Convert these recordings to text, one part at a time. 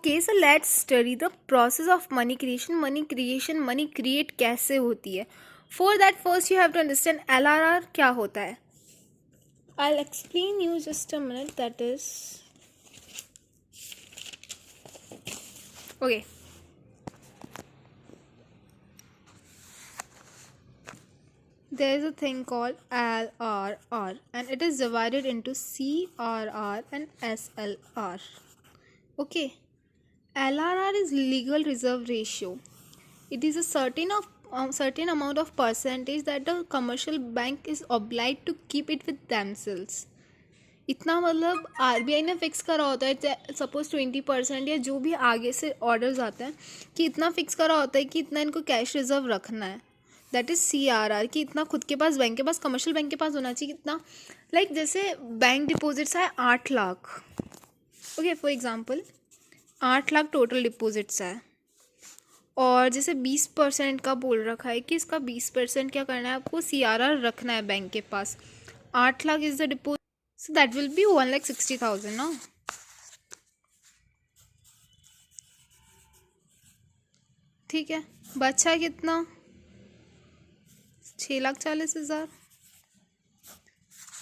Okay, so let's study the process of money creation. Money create कैसे होती है. For that, first you have to understand LRR क्या होता है. I'll explain you just a minute. That is okay. There is a thing called LRR, and it is divided into CRR and SLR. Okay, LRR is legal reserve ratio. It is a certain amount of percentage that the commercial bank is obliged to keep it with themselves. इतना मतलब RBI ने fix करा होता है. Suppose 20% या जो भी आगे से ऑर्डर्स आते हैं कि इतना फिक्स करा होता है कि इतना इनको कैश रिजर्व रखना है. दैट इज CRR कि इतना खुद के पास, बैंक के पास, कमर्शियल बैंक के पास होना चाहिए. कितना लाइक जैसे बैंक डिपॉजिट्स है 8 lakh. Okay, for example 8 lakh total deposits है और जैसे 20% का बोल रखा है कि इसका 20% क्या करना है, आपको CRR रखना है बैंक के पास. 8 lakh is the deposit, so that will be 1,60,000 ना. ठीक है, बचा है कितना, 6,40,000.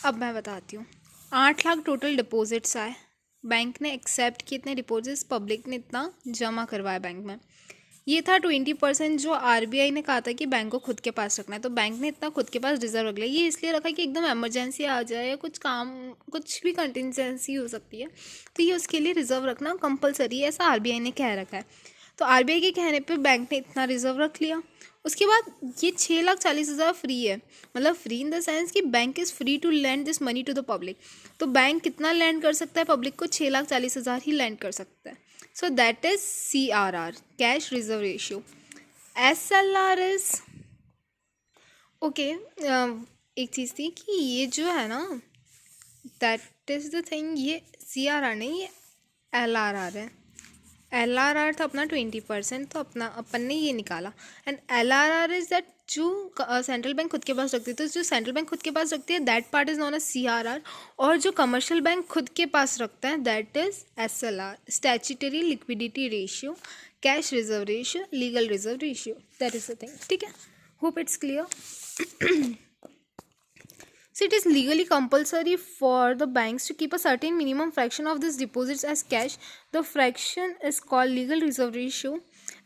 अब मैं बताती हूँ. 8 लाख टोटल डिपॉजिट्स आए, बैंक ने एक्सेप्ट किए इतने डिपॉजिट्स, पब्लिक ने इतना जमा करवाया बैंक में. ये था 20% जो आरबीआई ने कहा था कि बैंक को खुद के पास रखना है. तो बैंक ने इतना खुद के पास रिजर्व रख लिया. ये इसलिए रखा कि एकदम इमरजेंसी आ जाए या कुछ काम, कुछ भी कंटिजेंसी हो सकती है, तो ये उसके लिए रिजर्व रखना कंपलसरी है, ऐसा आरबीआई ने कह रखा है. तो आरबीआई के कहने पे बैंक ने इतना रिजर्व रख लिया. उसके बाद ये 6,40,000 फ्री है, मतलब फ्री इन द सेंस कि bank is free to lend this money to the public. तो बैंक कितना लैंड कर सकता है पब्लिक को, 6,40,000 ही लैंड कर सकता है. So that is CRR, cash reserve ratio. SLR is okay. एक चीज़ थी कि ये जो है ना, that is the thing, ये CRR नहीं, ये LRR है. LRR था अपना 20%, तो अपन ने ये निकाला. एंड LRR इज दैट जो सेंट्रल बैंक खुद के पास रखती है. तो जो सेंट्रल बैंक खुद के पास रखती है that part is known as CRR, और जो कमर्शियल बैंक खुद के पास रखता है that is SLR, statutory liquidity ratio, cash reserve ratio, legal reserve ratio. That is the thing. ठीक है, hope it's clear. So it is legally compulsory for the banks to keep a certain minimum fraction of these deposits as cash. The fraction is called legal reserve ratio,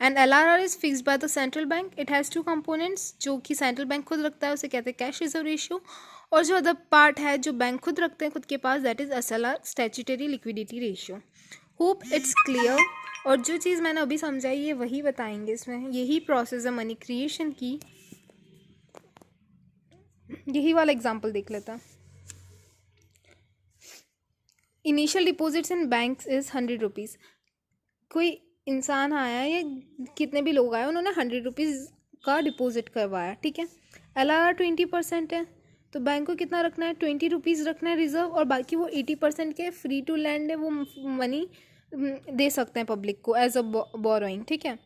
and LRR is fixed by the central bank. It has two components, जो कि central bank खुद रखता है उसे कहते हैं cash reserve ratio, और जो अदर पार्ट है जो बैंक खुद रखते हैं खुद के पास that is SLR, statutory liquidity ratio. Hope it's clear. और जो चीज़ मैंने अभी समझाई ये वही बताएंगे इसमें. यही प्रोसेस है मनी क्रिएशन की. यही वाला एग्जाम्पल देख लेता. Initial deposits in banks is 100 rupees. कोई इंसान आया या कितने भी लोग आए, उन्होंने 100 रुपीज़ का डिपॉजिट करवाया. ठीक है, LRR 20% है, तो बैंक को कितना रखना है, 20 रुपीज़ रखना है रिजर्व, और बाकी वो 80% के फ्री टू लैंड है, वो मनी दे सकते हैं पब्लिक को एज अ बोरोइंग. ठीक है,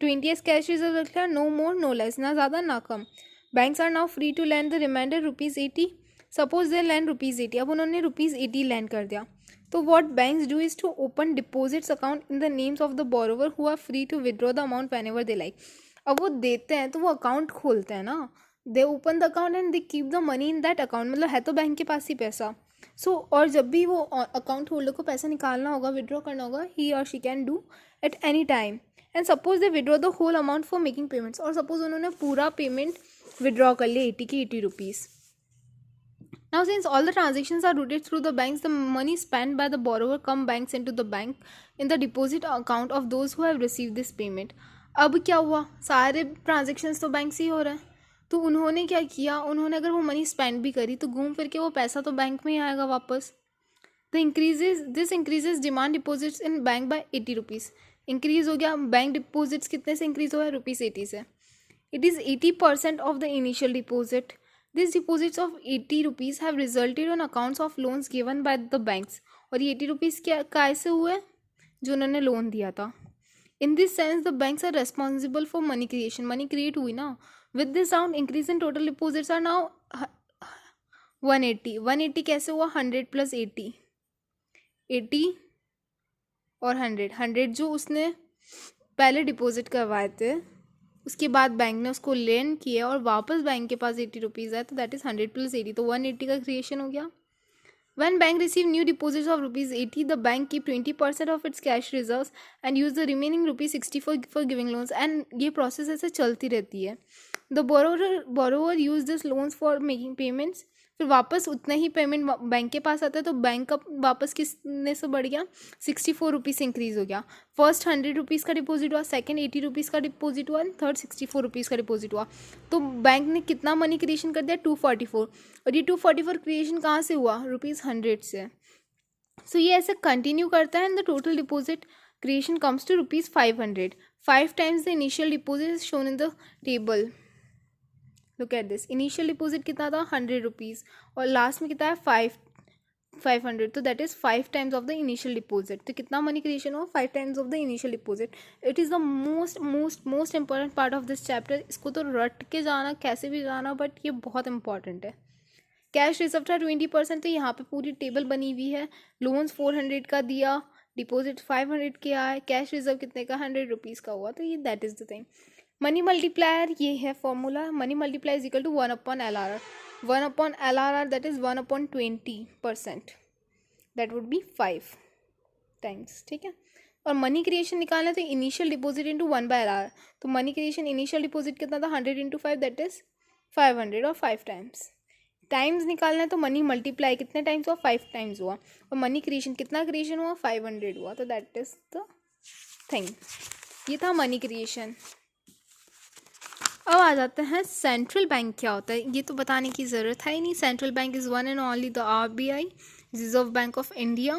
20 एज कैश रिजर्व रख लिया, नो मोर नो लेस, ना ज़्यादा ना कम. Banks are now free to lend the remainder ₹80. Suppose they lend ₹80. अब उन्होंने ₹80 लैंड कर दिया. तो what banks do is to open deposits account in the names of the borrower who are free to withdraw the amount whenever they like. अब वो देते हैं तो वो अकाउंट खोलते हैं ना, दे open the account and they keep the money in that account. मतलब है तो बैंक के पास ही पैसा. सो और जब भी वो अकाउंट होल्डर को पैसा निकालना होगा, विड्रॉ करना होगा, ही और she can do at any time. And suppose they withdraw the whole amount for making payments, और सपोज उन्होंने पूरा पेमेंट विड्रॉ कर लिया 80 की 80 rupees. Now since all the transactions are routed through the banks, the money spent by the borrower come banks into the bank in the deposit account of those who have received this payment. अब क्या हुआ, सारे transactions तो bank से ही हो रहे हैं. तो उन्होंने क्या किया, उन्होंने अगर वो मनी स्पेंड भी करी तो घूम फिर के वो पैसा तो बैंक में ही आएगा वापस. This increases demand deposits in bank by 80 rupees. Increase हो गया बैंक डिपॉजिट्स, कितने से इंक्रीज हुआ है, ₹80 से. It is 80% of the initial deposit. These deposits of 80 rupees have resulted on accounts of loans given by the banks. और ये 80 rupees क्या कैसे हुए, जो उन्होंने लोन दिया था. In this sense, the banks are responsible for money creation. Money create हुई ना. With this round, increase in total deposits are now 180. 180 कैसे हुआ, 100 + 80. 80 और 100 जो उसने पहले डिपॉजिट करवाए थे, उसके बाद बैंक ने उसको लेंड किया और वापस बैंक के पास 80 रुपीज़ है, तो दैट इज़ 100 + 80, तो 180 का क्रिएशन हो गया. When bank receive new deposits of rupees 80, the bank keep 20% of its cash reserves and use the remaining rupees 60 for giving loans. And ये process ऐसे चलती रहती है. The borrower use this loans for making payments. फिर वापस उतना ही payment bank के पास आता है, तो बैंक का वापस किसने से बढ़ गया, 64 रुपीज़ इंक्रीज़ हो गया. फर्स्ट 100 रुपीज़ का डिपॉजिट हुआ, सेकंड 80 रुपीज़ का डिपॉजिट हुआ, थर्ड 64 रुपीज़ का डिपॉजिट हुआ. तो बैंक ने कितना मनी क्रिएशन कर दिया, 244. और ये 244 क्रिएशन कहाँ से हुआ, ₹100 से. सो ये ऐसे कंटिन्यू करता है and the total deposit creation comes to ₹500. 5 times the initial deposit is shown in the table. Look at this, initial deposit कितना था, 100 रुपीज़, और लास्ट में कितना है, 500. तो that is 5 times of the initial deposit. तो कितना मनी क्रिएशन हुआ, 5 times of the initial deposit. It is the most important part of this chapter. इसको तो रट के जाना, कैसे भी जाना, बट ये बहुत इंपॉर्टेंट है. कैश रिजर्व था 20%, तो यहाँ पे पूरी टेबल बनी हुई है. लोन्स 400 का दिया, डिपॉजिट 500 के आए, कैश रिजर्व कितने का, 100 रुपीज़ का हुआ. तो ये that is the thing. Money multiplier ये है formula. Money multiplier is equal to 1/LRR. 1/LRR that is 1/20%. That would be 5 times. ठीक है. और मनी क्रिएशन निकालना तो इनिशियल डिपॉजिट इंटू 1/LRR. तो मनी क्रिएशन इनिशियल डिपॉजिट कितना था, 100 × 5 दैट इज़ 500 और 5 टाइम्स. टाइम्स निकालना है तो मनी मल्टीप्लाई कितने टाइम्स हुआ, 5 टाइम्स हुआ. और मनी क्रिएशन कितना क्रिएशन हुआ, 500 हुआ. तो दैट इज द थिंग. ये था मनी क्रिएशन. अब आ जाते हैं सेंट्रल बैंक क्या होता है. ये तो बताने की ज़रूरत है ही नहीं. Central bank is one and only the RBI, reserve bank of India.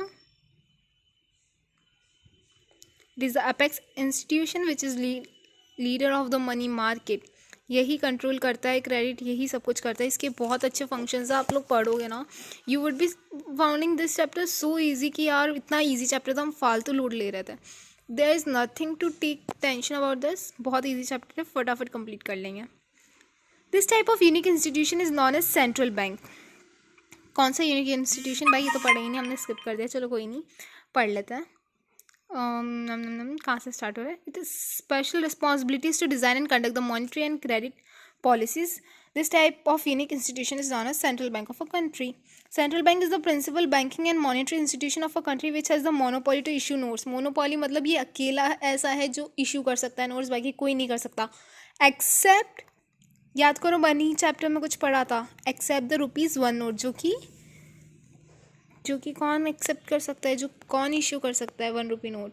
It is the apex institution which is leader of the money market. यही कंट्रोल करता है क्रेडिट, यही सब कुछ करता है. इसके बहुत अच्छे फंक्शंस हैं. आप लोग पढ़ोगे ना, you would be founding this chapter so easy कि यार इतना ईजी चैप्टर था, हम फालतू लोड ले रहे थे. There is nothing to take tension about this. बहुत ईजी चैप्टर है, फटाफट कंप्लीट कर लेंगे. This type of unique institution is known as central bank. कौन सा यूनिक इंस्टीट्यूशन, भाई ये तो पढ़े ही नहीं, हमने स्किप कर दिया. चलो कोई नहीं, पढ़ लेते हैं. कहाँ से स्टार्ट हो रहा है. It is special responsibilities to design and conduct the monetary and credit policies. This type of unique institution is known as central bank of a country. Central bank is the principal banking and monetary institution of a country which has the monopoly to issue notes. Monopoly मतलब ये अकेला ऐसा है जो issue कर सकता है notes, बाकी कोई नहीं कर सकता. Except, याद करो मनी चैप्टर में कुछ पढ़ा था, except the ₹1 नोट, जो कि कौन एक्सेप्ट कर सकता है, जो कौन इशू कर सकता है ₹1 note.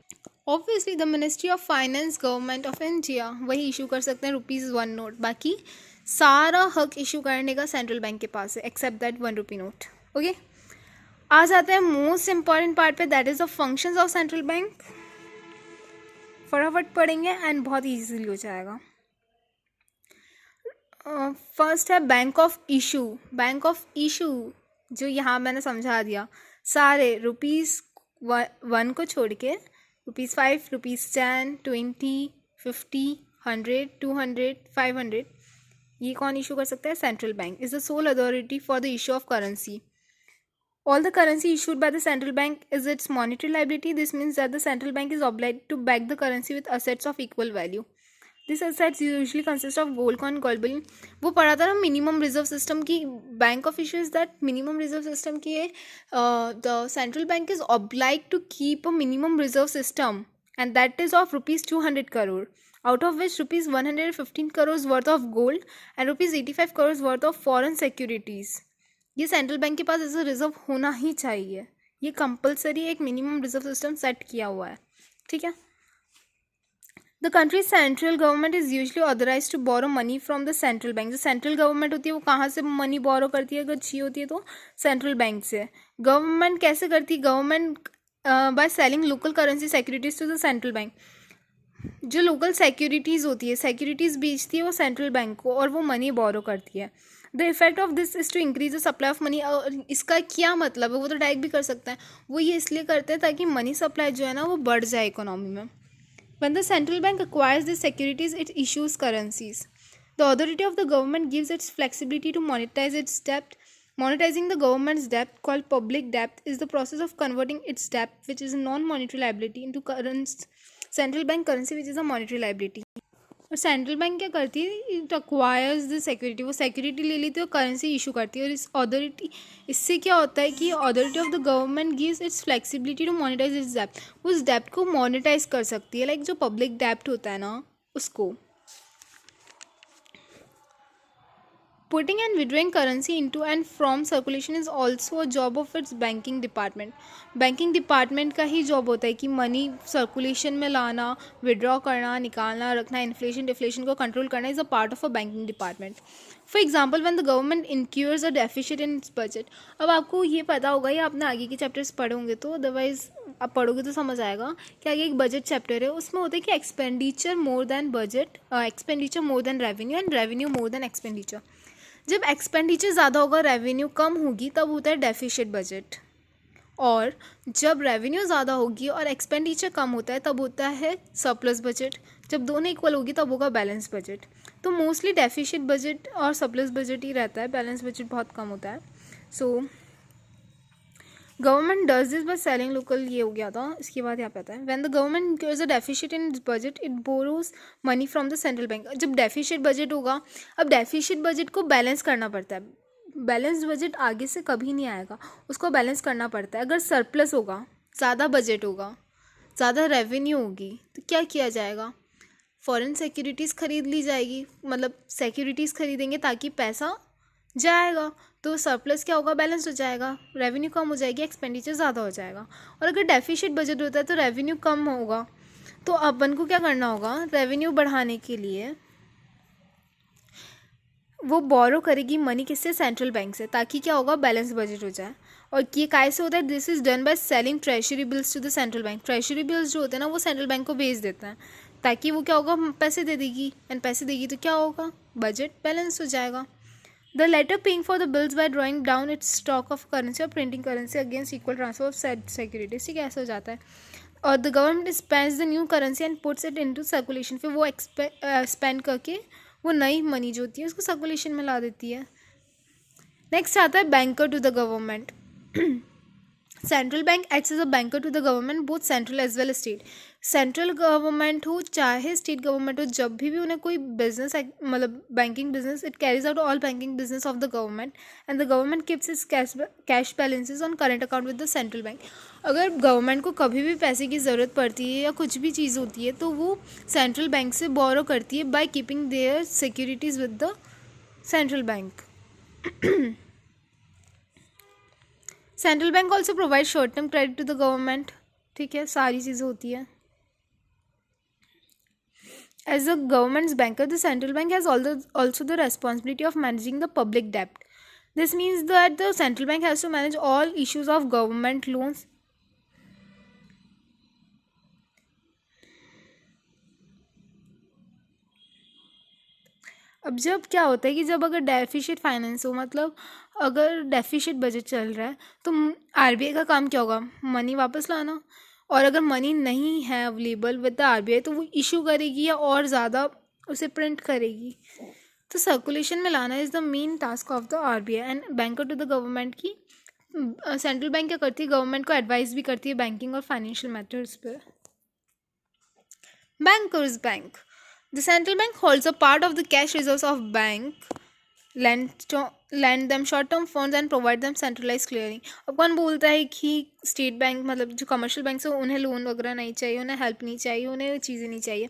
Obviously the ministry of finance, government of India, वही इशू कर सकते हैं ₹1 नोट. बाकी सारा हक इशू करने का सेंट्रल बैंक के पास है, एक्सेप्ट दैट ₹1 नोट. ओके, आ जाते हैं मोस्ट इंपॉर्टेंट पार्ट पे, that is the functions of central bank. फटाफट पढ़ेंगे एंड बहुत ईजीली हो जाएगा. फर्स्ट है bank of issue. Bank of issue जो यहाँ मैंने समझा दिया, सारे ₹1 को छोड़ के ₹5, ₹10, 20, 50, 100, 200, 500, ये कौन इशू कर सकता है, central bank is the soul authority for the issue of currency. All the currency issued by the central bank is its monetary liability. This means that the central bank is obliged to back the currency with assets of equal value. These assets usually consist of gold coin, gold bullion. वो पढ़ा था ना minimum reserve system की. Bank of issue is that minimum reserve system की है. The central bank is obliged to keep a minimum reserve system and that is of ₹200 crore, out of which ₹115 crores worth of gold and ₹85 crores worth of foreign securities. ये central bank के पास ऐसा reserve होना ही चाहिए. ये compulsory एक minimum reserve system set किया हुआ है. ठीक है. The country central government is usually authorise to borrow money from the central bank. जो सेंट्रल गवर्नमेंट होती है वो कहाँ से मनी बोरो करती है, अगर चाहिए होती है तो सेंट्रल बैंक से. गवर्नमेंट कैसे करती है, government by selling local currency securities to the central bank. जो लोकल सिक्योरिटीज़ होती है, सिक्योरिटीज़ बेचती है वो सेंट्रल बैंक को और वो मनी बोरो करती है. The effect of this is to increase the supply of money. और इसका क्या मतलब है, वो तो डायरेक्ट भी कर सकता है. वो ये इसलिए करते हैं ताकि मनी सप्लाई जो है ना वो बढ़ जाए इकोनॉमी में. When the central bank acquires this securities it issues currencies. The authority of the government gives its flexibility to monetise its डेब्ट Monetizing the government's debt, called public debt, is the process of converting its debt, which is a non-monetary liability, into central bank currency, which is a monetary liability. और central bank क्या करती है, it acquires the security, वो security ले लेती है और currency issue करती है। और इस अथॉरिटी, इससे क्या होता है कि authority of the government gives its flexibility to monetise its डेप्ट, उस डेप्ट को मोनेटाइज कर सकती है, लाइक जो पब्लिक डेप्ट होता है ना उसको। Putting and withdrawing currency into and from circulation is also a job of its banking department. Banking department का ही जॉब होता है कि मनी सर्कुलेशन में लाना, विड्रॉ करना, निकालना, रखना, इन्फ्लेशन डिफ्लेशन को कंट्रोल करना is a part of a banking department. For example when the government incurs a deficit in its budget. अब आपको ये पता होगा, या आपने आगे के चैप्टर्स पढ़े होंगे, तो अदरवाइज आप पढ़ोगे तो समझ आएगा कि आगे एक बजट चैप्टर है, उसमें होता है कि expenditure more than budget, expenditure more than revenue and revenue more than expenditure. जब एक्सपेंडिचर ज़्यादा होगा, रेवेन्यू कम होगी, तब होता है डेफिसिट बजट। और जब रेवेन्यू ज़्यादा होगी और एक्सपेंडिचर कम होता है, तब होता है सरप्लस बजट। जब दोनों इक्वल होगी तब होगा बैलेंस बजट। तो मोस्टली डेफिसिट बजट और सरप्लस बजट ही रहता है, बैलेंस बजट बहुत कम होता है। So government does this by selling local, ये हो गया था। इसके बाद यहाँ पे आता है when the government increase a deficit in budget it borrows money from the central bank. जब डेफिसिट बजट होगा, अब डेफिसिट बजट को बैलेंस करना पड़ता है। बैलेंस बजट आगे से कभी नहीं आएगा, उसको बैलेंस करना पड़ता है। अगर सरप्लस होगा, ज़्यादा बजट होगा, ज़्यादा रेवेन्यू होगी, तो क्या किया जाएगा, फॉरेन सिक्योरिटीज़ खरीद ली जाएगी, मतलब सिक्योरिटीज़ खरीदेंगे ताकि पैसा जाएगा, तो सरप्लस क्या होगा, बैलेंस हो जाएगा, रेवेन्यू कम हो जाएगी, एक्सपेंडिचर ज़्यादा हो जाएगा। और अगर डेफिसिट बजट होता है तो रेवेन्यू कम होगा, तो अपन को क्या करना होगा, रेवेन्यू बढ़ाने के लिए वो बोरो करेगी मनी, किससे, सेंट्रल बैंक से, ताकि क्या होगा, बैलेंस बजट हो जाए। और ये कैसे होता है, this is done by selling treasury bills to the central bank. Treasury bills जो होते हैं ना, वो सेंट्रल बैंक को भेज देते हैं, ताकि वो क्या होगा, पैसे दे देगी, एंड पैसे देगी तो क्या होगा, बजट बैलेंस हो जाएगा। The latter paying for the bills by drawing down its stock of currency or printing currency against equal transfer of said securities। ठीक है, ऐसा हो जाता है। और the government spends the new currency and puts it into circulation। फिर वो spend करके वो नई मनी जो होती है उसको सर्कुलेशन में ला देती है। नेक्स्ट आता है banker to the government. Central bank acts as a banker to the government, both central as well state. Central government हो चाहे स्टेट गवर्नमेंट हो, जब भी उन्हें कोई बिजनेस, मतलब banking business, it carries out all banking business of the government and the government keeps it's cash balances on current account with the central bank. अगर government को कभी भी पैसे की ज़रूरत पड़ती है या कुछ भी चीज़ होती है, तो वो सेंट्रल बैंक से बोरो करती है by keeping their securities with the central bank. Central bank also provide short term credit to the government. ठीक है, सारी चीज़ें होती है। As a government's banker, the central bank has also the responsibility of managing the public debt. This means that the central bank has to manage all issues of government loans. अब जब क्या होता है कि जब अगर डेफिसिट फाइनेंस हो, मतलब अगर डेफिसिट बजट चल रहा है, तो आरबीआई का काम क्या होगा, मनी वापस लाना। और अगर मनी नहीं है अवेलेबल विद द आरबीआई, तो वो इशू करेगी या और ज़्यादा उसे प्रिंट करेगी। तो सर्कुलेशन में लाना is the main task of the RBI and banker to the government की। सेंट्रल बैंक क्या करती है, गवर्नमेंट को एडवाइस भी करती है बैंकिंग और फाइनेंशियल मैटर्स पर। Bankers bank, the central bank holds a part of the cash reserves of bank, lend them short term funds and provide them centralized clearing। अब कौन बोलता है कि स्टेट बैंक, मतलब जो कमर्शियल बैंक है, उन्हें लोन वगैरह नहीं चाहिए, उन्हें हेल्प नहीं चाहिए, उन्हें चीज़ें नहीं चाहिए।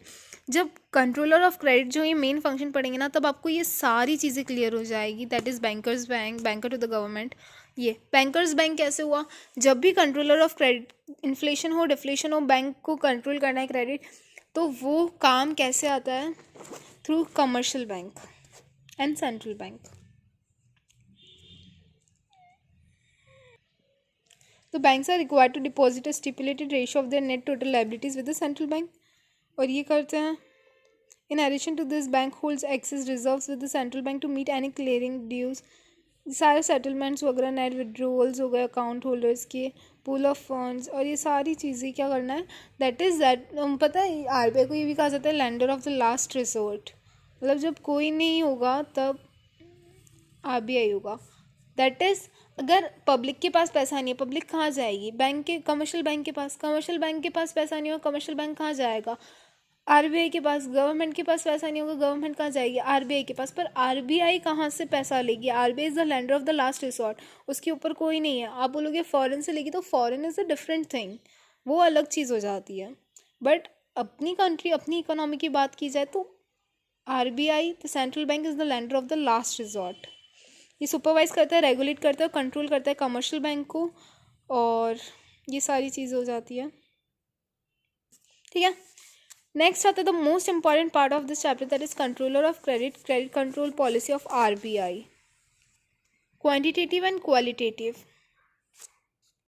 जब कंट्रोलर ऑफ क्रेडिट जो ये मेन फंक्शन पढ़ेंगे ना, तब आपको ये सारी चीज़ें क्लियर हो जाएगी। That is bankers bank, banker to the government. ये बैंकर्स बैंक कैसे हुआ, जब भी कंट्रोलर ऑफ क्रेडिट, इन्फ्लेशन हो, डिफ्लेशन हो, बैंक को कंट्रोल करना है क्रेडिट, तो वो काम कैसे आता है, through commercial bank and central bank. तो banks are required to deposit a stipulated ratio of their net total liabilities with the central bank, और ये करते हैं। In addition to this, bank holds excess reserves with the central bank to meet any clearing dues. सारे settlements वगैरह, net withdrawals हो गए account holders के, pool of funds, और ये सारी चीज़ें क्या करना है, दैट पता है आरबीआई को ये भी कहा जाता है lender of the last resort. मतलब जब कोई नहीं होगा तब आरबीआई होगा। दैट इज़ अगर पब्लिक के पास पैसा नहीं है, पब्लिक कहाँ जाएगी? बैंक के, कमर्शियल बैंक के पास। कमर्शियल बैंक के पास पैसा नहीं होगा, कमर्शियल बैंक कहाँ जाएगा? आरबीआई के पास। गवर्नमेंट के पास पैसा नहीं होगा, गवर्नमेंट कहाँ जाएगी? आरबीआई के पास। पर आरबीआई कहाँ से पैसा लेगी? RBI is the lender of the last resort, उसके ऊपर कोई नहीं है। आप बोलोगे फॉरेन से लेगी, तो foreign is a different thing, वो अलग चीज़ हो जाती है। बट अपनी कंट्री, अपनी इकोनॉमी की बात की जाए तो RBI, the central bank, is the lender of the last resort. ये सुपरवाइज करता है, रेगुलेट करता है, कंट्रोल करता है कमर्शियल बैंक को, और ये सारी चीज़ हो जाती है। ठीक है, नेक्स्ट आता है the most important part of this chapter, that is controller of credit control policy of RBI, quantitative and qualitative.